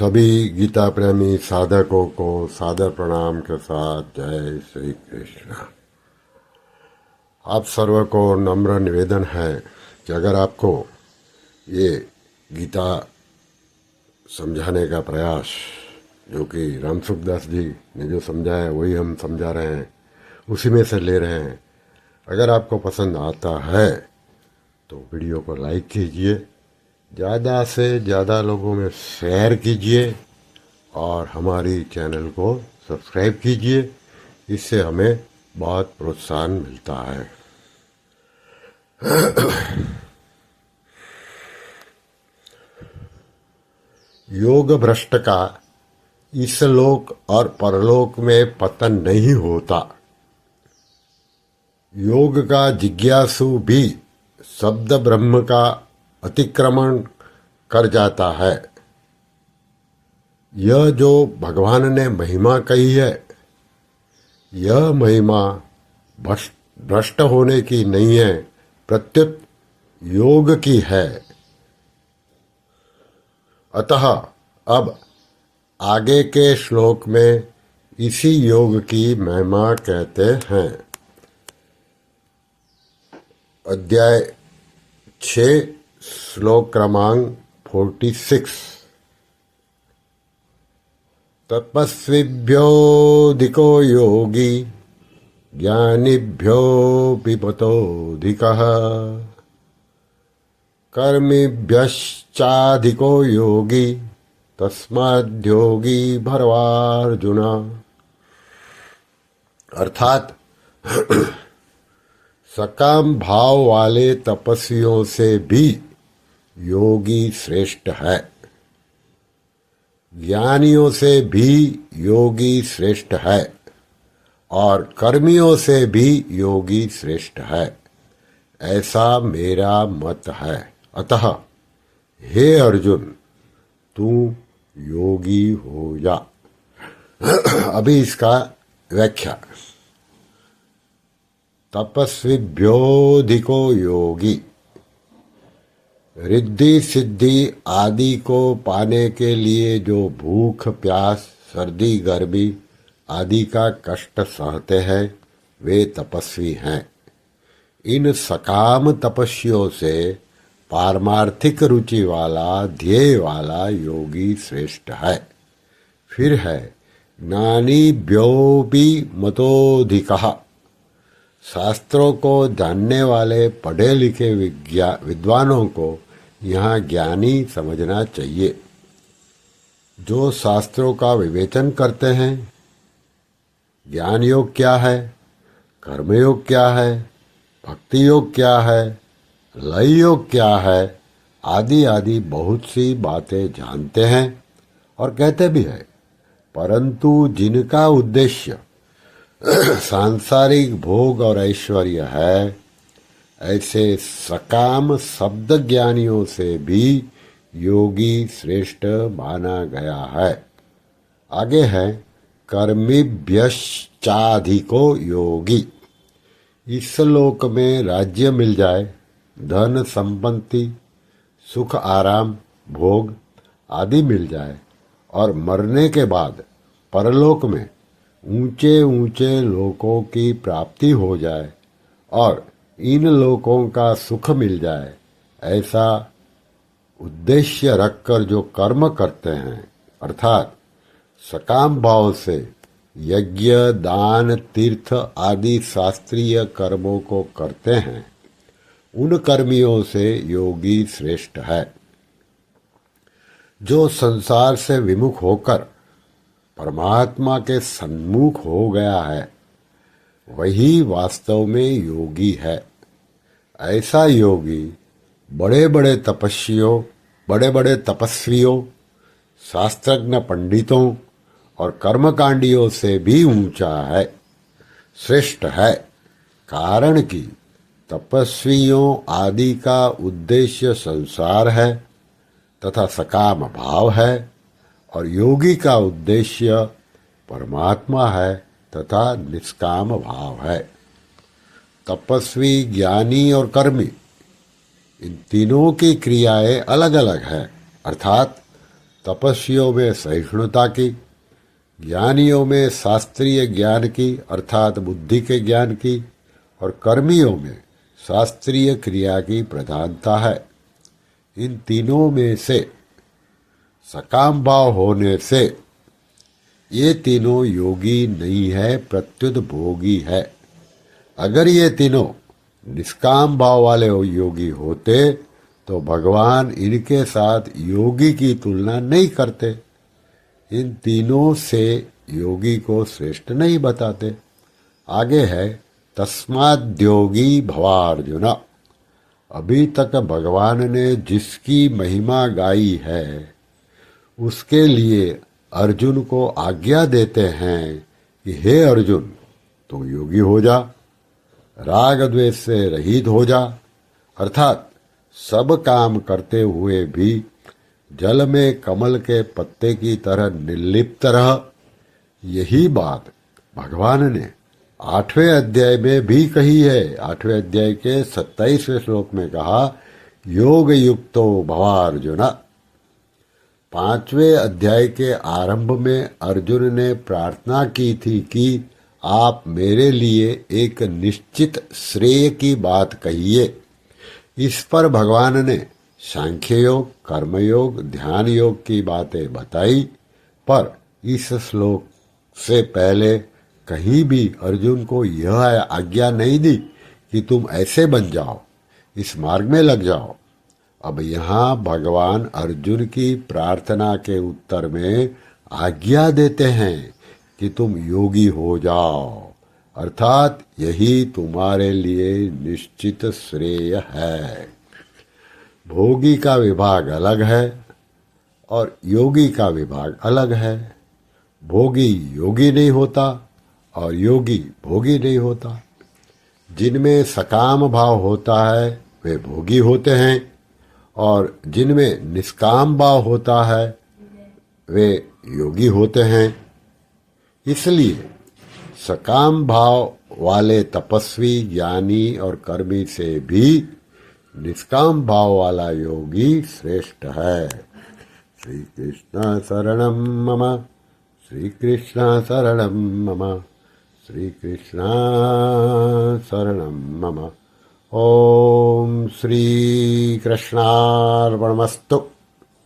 सभी गीता प्रेमी साधकों को सादर प्रणाम के साथ जय श्री कृष्ण। आप सर्व को नम्र निवेदन है कि अगर आपको ये गीता समझाने का प्रयास जो कि राम सुखदास जी ने जो समझाया वही हम समझा रहे हैं, उसी में से ले रहे हैं। अगर आपको पसंद आता है तो वीडियो को लाइक कीजिए, ज़्यादा से ज़्यादा लोगों में शेयर कीजिए और हमारी चैनल को सब्सक्राइब कीजिए। इससे हमें बहुत प्रोत्साहन मिलता है। योग भ्रष्ट का इस लोक और परलोक में पतन नहीं होता। योग का जिज्ञासु भी शब्द ब्रह्म का अतिक्रमण कर जाता है। यह जो भगवान ने महिमा कही है, यह महिमा भ्रष्ट होने की नहीं है, प्रत्युत योग की है। अतः अब आगे के श्लोक में इसी योग की महिमा कहते हैं। अध्याय 6 श्लोक क्रमांक 46। तपस्विभ्योऽधिको योगी ज्ञानिभ्योऽपि मतोऽधिकः कर्मिभ्यश्चाधिको योगी तस्माद्योगी भरवार्जुन। अर्थात सकाम भाव वाले तपस्वियों से भी योगी श्रेष्ठ है, ज्ञानियों से भी योगी श्रेष्ठ है और कर्मियों से भी योगी श्रेष्ठ है, ऐसा मेरा मत है। अतः हे अर्जुन, तू योगी हो जा। अभी इसका व्याख्या। तपस्विभ्योऽधिको योगी, रिद्धि सिद्धि आदि को पाने के लिए जो भूख प्यास सर्दी गर्मी आदि का कष्ट सहते हैं वे तपस्वी हैं। इन सकाम तपस्वियों से पारमार्थिक रुचि वाला ध्येय वाला योगी श्रेष्ठ है। फिर है ज्ञानिभ्योऽपि मतोऽधिकः, शास्त्रों को जानने वाले पढ़े लिखे विद्वानों को यहाँ ज्ञानी समझना चाहिए। जो शास्त्रों का विवेचन करते हैं, ज्ञान योग क्या है, कर्म योग क्या है, भक्ति योग क्या है, लय योग क्या है, आदि आदि बहुत सी बातें जानते हैं और कहते भी हैं, परंतु जिनका उद्देश्य सांसारिक भोग और ऐश्वर्य है, ऐसे सकाम शब्द ज्ञानियों से भी योगी श्रेष्ठ माना गया है। आगे है कर्मिभ्यश्चाधिको योगी। इस लोक में राज्य मिल जाए, धन संपत्ति सुख आराम भोग आदि मिल जाए और मरने के बाद परलोक में ऊंचे ऊंचे लोकों की प्राप्ति हो जाए और इन लोकों का सुख मिल जाए, ऐसा उद्देश्य रखकर जो कर्म करते हैं, अर्थात सकाम भाव से यज्ञ दान तीर्थ आदि शास्त्रीय कर्मों को करते हैं, उन कर्मियों से योगी श्रेष्ठ है। जो संसार से विमुख होकर परमात्मा के सन्मुख हो गया है, वही वास्तव में योगी है। ऐसा योगी बड़े बड़े तपस्वियों, शास्त्रज्ञ पंडितों और कर्मकांडियों से भी ऊंचा है, श्रेष्ठ है। कारण कि तपस्वियों आदि का उद्देश्य संसार है तथा सकाम भाव है और योगी का उद्देश्य परमात्मा है तथा निष्काम भाव है। तपस्वी, ज्ञानी और कर्मी, इन तीनों की क्रियाएं अलग अलग है, अर्थात तपस्वियों में सहिष्णुता की, ज्ञानियों में शास्त्रीय ज्ञान की अर्थात बुद्धि के ज्ञान की, और कर्मियों में शास्त्रीय क्रिया की प्रधानता है। इन तीनों में से सकाम भाव होने से ये तीनों योगी नहीं है, प्रत्युत भोगी है। अगर ये तीनों निष्काम भाव वाले योगी होते तो भगवान इनके साथ योगी की तुलना नहीं करते, इन तीनों से योगी को श्रेष्ठ नहीं बताते। आगे है तस्माद्योगी भवार्जुन। अभी तक भगवान ने जिसकी महिमा गाई है उसके लिए अर्जुन को आज्ञा देते हैं कि हे अर्जुन, तू योगी हो जा, राग द्वेष से रहित हो जा, अर्थात सब काम करते हुए भी जल में कमल के पत्ते की तरह निर्लिप्त रह। यही बात भगवान ने 8वें अध्याय में भी कही है। 8वें अध्याय के 27वें श्लोक में कहा, योग युक्तो भवार्जुन। 5वें अध्याय के आरंभ में अर्जुन ने प्रार्थना की थी कि आप मेरे लिए एक निश्चित श्रेय की बात कहिए। इस पर भगवान ने सांख्य योग, कर्मयोग, ध्यान योग की बातें बताई, पर इस श्लोक से पहले कहीं भी अर्जुन को यह आज्ञा नहीं दी कि तुम ऐसे बन जाओ, इस मार्ग में लग जाओ। अब यहाँ भगवान अर्जुन की प्रार्थना के उत्तर में आज्ञा देते हैं कि तुम योगी हो जाओ, अर्थात यही तुम्हारे लिए निश्चित श्रेय है। भोगी का विभाग अलग है और योगी का विभाग अलग है। भोगी योगी नहीं होता और योगी भोगी नहीं होता। जिनमें सकाम भाव होता है वे भोगी होते हैं और जिनमें निष्काम भाव होता है वे योगी होते हैं। इसलिए सकाम भाव वाले तपस्वी, ज्ञानी और कर्मी से भी निष्काम भाव वाला योगी श्रेष्ठ है। श्री कृष्ण शरणं मम, श्री कृष्ण शरणं मम, श्री कृष्ण शरणं मम। ओम श्री कृष्णार्पणमस्तु।